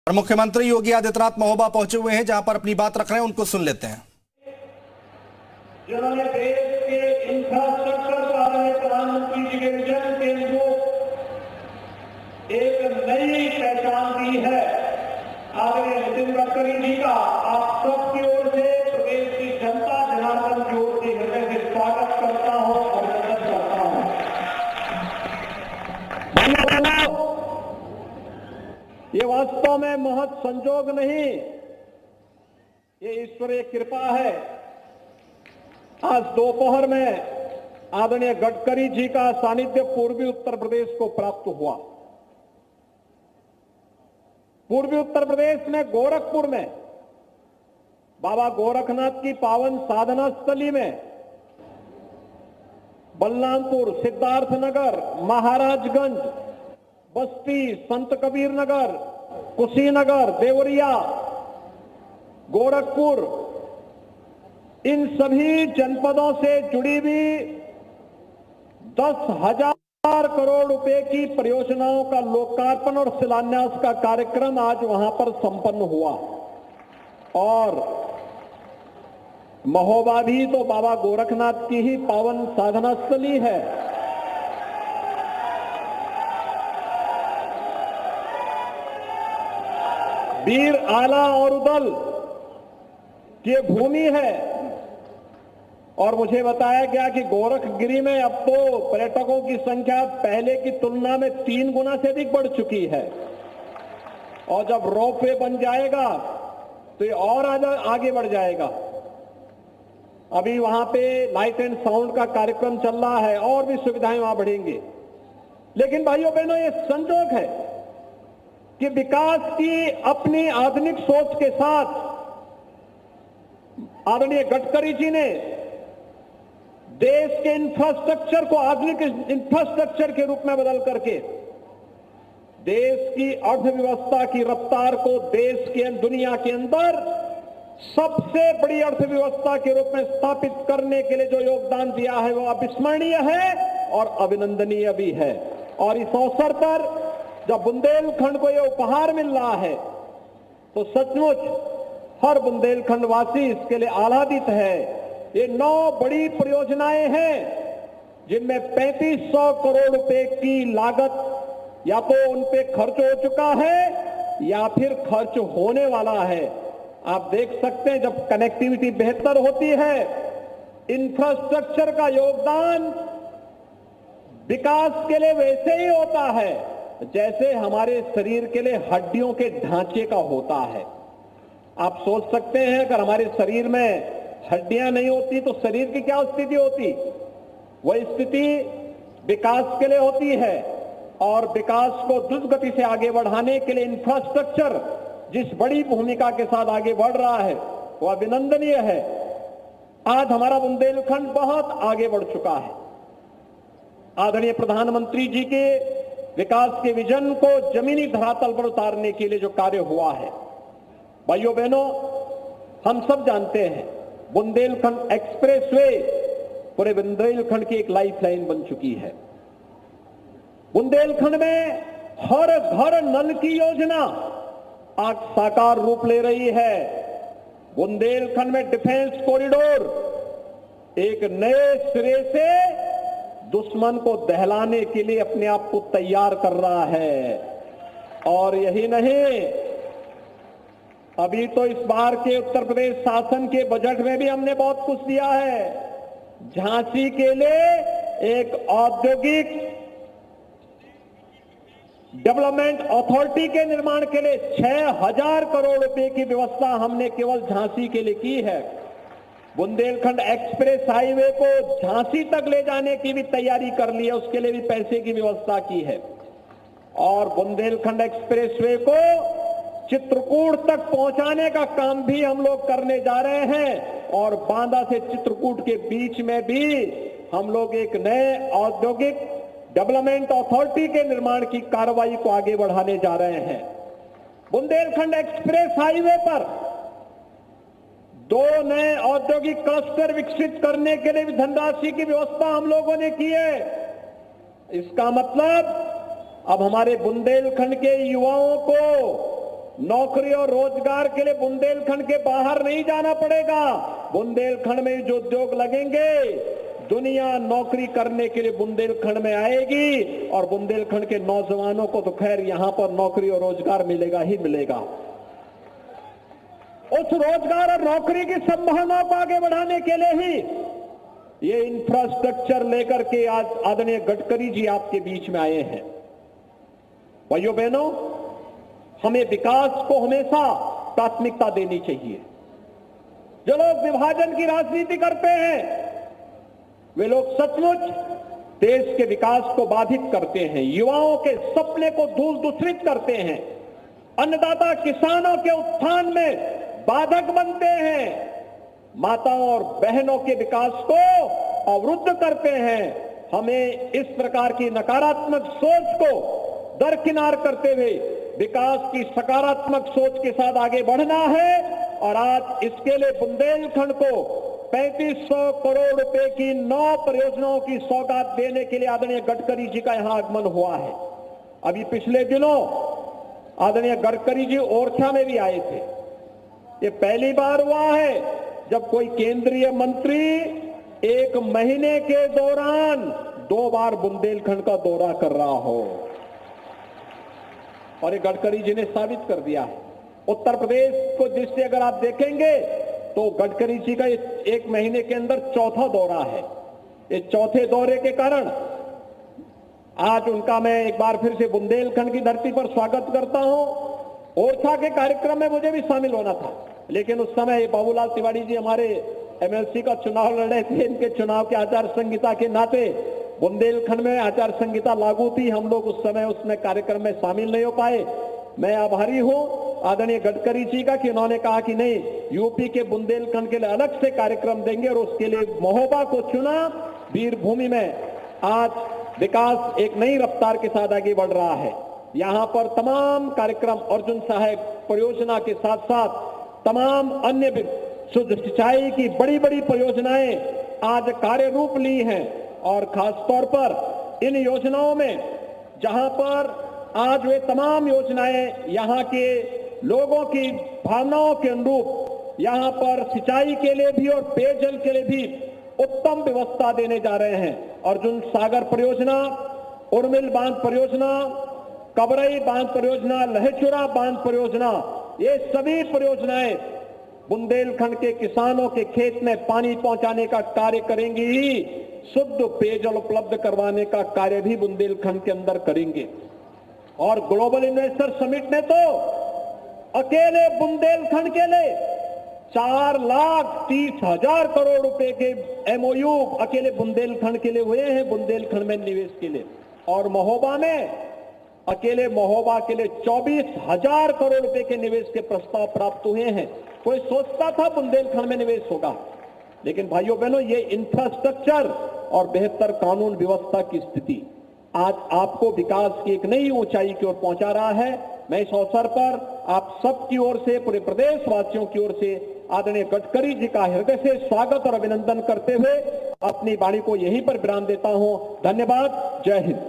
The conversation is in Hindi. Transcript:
और मुख्यमंत्री योगी आदित्यनाथ महोबा पहुंचे हुए हैं, जहां पर अपनी बात रख रहे हैं, उनको सुन लेते हैं। जिन्होंने देश के इंफ्रास्ट्रक्चर का प्रधानमंत्री जी के विजन के अनुरूप एक नई पहचान दी है, आदरणीय नितिन गडकरी जी का आप सबकी ओर से, प्रदेश की जनता जनार्दन की ओर से हृदय से स्वागत करता हूं, अभिनंदन करता हूं। ये वास्तव में महज संजोग नहीं, ये ईश्वरीय कृपा है। आज दोपहर में आदरणीय गडकरी जी का सानिध्य पूर्वी उत्तर प्रदेश को प्राप्त हुआ। पूर्वी उत्तर प्रदेश में गोरखपुर में बाबा गोरखनाथ की पावन साधना स्थली में, बलरामपुर, सिद्धार्थनगर, महाराजगंज, बस्ती, संत कबीर नगर, कुशीनगर, देवरिया, गोरखपुर, इन सभी जनपदों से जुड़ी हुई 10,000 करोड़ रुपए की परियोजनाओं का लोकार्पण और शिलान्यास का कार्यक्रम आज वहां पर संपन्न हुआ। और महोबा भी तो बाबा गोरखनाथ की ही पावन साधना स्थली है। वीर आला और उदल की भूमि है। और मुझे बताया गया कि गोरखगिरी में अब तो पर्यटकों की संख्या पहले की तुलना में 3 गुना से अधिक बढ़ चुकी है। और जब रोपवे बन जाएगा तो ये और आगे बढ़ जाएगा। अभी वहां पे लाइट एंड साउंड का कार्यक्रम चल रहा है और भी सुविधाएं वहां बढ़ेंगी। लेकिन भाइयों बहनों, ये संजोग है कि विकास की अपनी आधुनिक सोच के साथ आदरणीय गडकरी जी ने देश के इंफ्रास्ट्रक्चर को आधुनिक इंफ्रास्ट्रक्चर के रूप में बदल करके देश की अर्थव्यवस्था की रफ्तार को देश के दुनिया के अंदर सबसे बड़ी अर्थव्यवस्था के रूप में स्थापित करने के लिए जो योगदान दिया है वो अविस्मरणीय है और अभिनंदनीय भी है। और इस अवसर पर जब बुंदेलखंड को यह उपहार मिल रहा है तो सचमुच हर बुंदेलखंड वासी इसके लिए आह्लादित है। ये 9 बड़ी परियोजनाएं हैं जिनमें 3500 करोड़ रुपए की लागत या तो उन पे खर्च हो चुका है या फिर खर्च होने वाला है। आप देख सकते हैं, जब कनेक्टिविटी बेहतर होती है, इंफ्रास्ट्रक्चर का योगदान विकास के लिए वैसे ही होता है जैसे हमारे शरीर के लिए हड्डियों के ढांचे का होता है। आप सोच सकते हैं, अगर हमारे शरीर में हड्डियां नहीं होती तो शरीर की क्या स्थिति होती? वह स्थिति विकास के लिए होती है। और विकास को द्रुत गति से आगे बढ़ाने के लिए इंफ्रास्ट्रक्चर जिस बड़ी भूमिका के साथ आगे बढ़ रहा है वह अभिनंदनीय है। आज हमारा बुंदेलखंड बहुत आगे बढ़ चुका है। आदरणीय प्रधानमंत्री जी के विकास के विजन को जमीनी धरातल पर उतारने के लिए जो कार्य हुआ है, भाइयों बहनों, हम सब जानते हैं बुंदेलखंड एक्सप्रेसवे पूरे बुंदेलखंड की एक लाइफलाइन बन चुकी है। बुंदेलखंड में हर घर नल की योजना आज साकार रूप ले रही है। बुंदेलखंड में डिफेंस कॉरिडोर एक नए सिरे से दुश्मन को दहलाने के लिए अपने आप को तैयार कर रहा है। और यही नहीं, अभी तो इस बार के उत्तर प्रदेश शासन के बजट में भी हमने बहुत कुछ दिया है। झांसी के लिए एक औद्योगिक डेवलपमेंट अथॉरिटी के निर्माण के लिए 6,000 करोड़ रुपए की व्यवस्था हमने केवल झांसी के लिए की है। बुंदेलखंड एक्सप्रेस हाईवे को झांसी तक ले जाने की भी तैयारी कर ली है, उसके लिए भी पैसे की व्यवस्था की है। और बुंदेलखंड एक्सप्रेसवे को चित्रकूट तक पहुंचाने का काम भी हम लोग करने जा रहे हैं। और बांदा से चित्रकूट के बीच में भी हम लोग एक नए औद्योगिक डेवलपमेंट अथॉरिटी के निर्माण की कार्रवाई को आगे बढ़ाने जा रहे हैं। बुंदेलखंड एक्सप्रेस हाईवे पर 2 नए औद्योगिक क्लस्टर विकसित करने के लिए भी धनराशि की व्यवस्था हम लोगों ने की है। इसका मतलब अब हमारे बुंदेलखंड के युवाओं को नौकरी और रोजगार के लिए बुंदेलखंड के बाहर नहीं जाना पड़ेगा। बुंदेलखंड में जो उद्योग लगेंगे, दुनिया नौकरी करने के लिए बुंदेलखंड में आएगी और बुंदेलखंड के नौजवानों को तो खैर यहां पर नौकरी और रोजगार मिलेगा ही मिलेगा। उस रोजगार और नौकरी की संभावना को आगे बढ़ाने के लिए ही ये इंफ्रास्ट्रक्चर लेकर के आज आदरणीय गडकरी जी आपके बीच में आए हैं। भाइयों बहनों, हमें विकास को हमेशा प्राथमिकता देनी चाहिए। जो लोग विभाजन की राजनीति करते हैं वे लोग सचमुच देश के विकास को बाधित करते हैं, युवाओं के सपने को दूषित करते हैं, अन्नदाता किसानों के उत्थान में बाधक बनते हैं, माताओं और बहनों के विकास को अवरुद्ध करते हैं। हमें इस प्रकार की नकारात्मक सोच को दरकिनार करते हुए विकास की सकारात्मक सोच के साथ आगे बढ़ना है और आज इसके लिए बुंदेलखंड को 3500 करोड़ रुपए की 9 परियोजनाओं की सौगात देने के लिए आदरणीय गडकरी जी का यहां आगमन हुआ है। अभी पिछले दिनों आदरणीय गडकरी जी ओरछा में भी आए थे। ये पहली बार हुआ है जब कोई केंद्रीय मंत्री 1 महीने के दौरान 2 बार बुंदेलखंड का दौरा कर रहा हो और ये गडकरी जी ने साबित कर दिया है। उत्तर प्रदेश को दृष्टि अगर आप देखेंगे तो गडकरी जी का 1 महीने के अंदर चौथा दौरा है। इस चौथे दौरे के कारण आज उनका मैं एक बार फिर से बुंदेलखंड की धरती पर स्वागत करता हूं। ओरछा के कार्यक्रम में मुझे भी शामिल होना था, लेकिन उस समय बाबूलाल तिवारी जी हमारे एमएलसी का चुनाव लड़ रहे थे। इनके चुनाव के आचार संहिता के नाते बुंदेलखंड में आचार संहिता लागू थी, हम लोग उस समय उसमें कार्यक्रम में शामिल नहीं हो पाए। मैं आभारी हूं आदरणीय गडकरी जी का कि उन्होंने कहा कि नहीं, यूपी के बुंदेलखंड के लिए अलग से कार्यक्रम देंगे और उसके लिए महोबा को चुना। वीरभूमि में आज विकास एक नई रफ्तार के साथ आगे बढ़ रहा है। यहां पर तमाम कार्यक्रम अर्जुन सहायक परियोजना के साथ साथ तमाम अन्य शुद्ध सिंचाई की बड़ी बड़ी परियोजनाएं आज कार्य रूप ली हैं और खासतौर पर इन योजनाओं में जहां पर आज वे तमाम योजनाएं यहां के लोगों की भावनाओं के अनुरूप यहां पर सिंचाई के लिए भी और पेयजल के लिए भी उत्तम व्यवस्था देने जा रहे हैं। अर्जुन सागर परियोजना, उर्मिल बांध परियोजना, कबरई बांध परियोजना, लहेचुरा बांध परियोजना, ये सभी परियोजनाएं बुंदेलखंड के किसानों के खेत में पानी पहुंचाने का कार्य करेंगी ही, शुद्ध पेयजल उपलब्ध करवाने का कार्य भी बुंदेलखंड के अंदर करेंगे। और ग्लोबल इन्वेस्टर समिट ने तो अकेले बुंदेलखंड के लिए 4,30,000 करोड़ रुपए के एमओयू अकेले बुंदेलखंड के लिए हुए हैं, बुंदेलखंड में निवेश के लिए। और महोबा में अकेले महोबा के लिए 24,000 करोड़ रुपए के निवेश के प्रस्ताव प्राप्त हुए हैं। कोई सोचता था बुंदेलखंड में निवेश होगा, लेकिन भाइयों बहनों, ये इंफ्रास्ट्रक्चर और बेहतर कानून व्यवस्था की स्थिति आज आपको विकास की एक नई ऊंचाई की ओर पहुंचा रहा है। मैं इस अवसर पर आप सबकी ओर से, पूरे प्रदेशवासियों की ओर से आदरणीय गडकरी जी का हृदय से स्वागत और अभिनंदन करते हुए अपनी वाणी को यहीं पर विराम देता हूं। धन्यवाद। जय हिंद।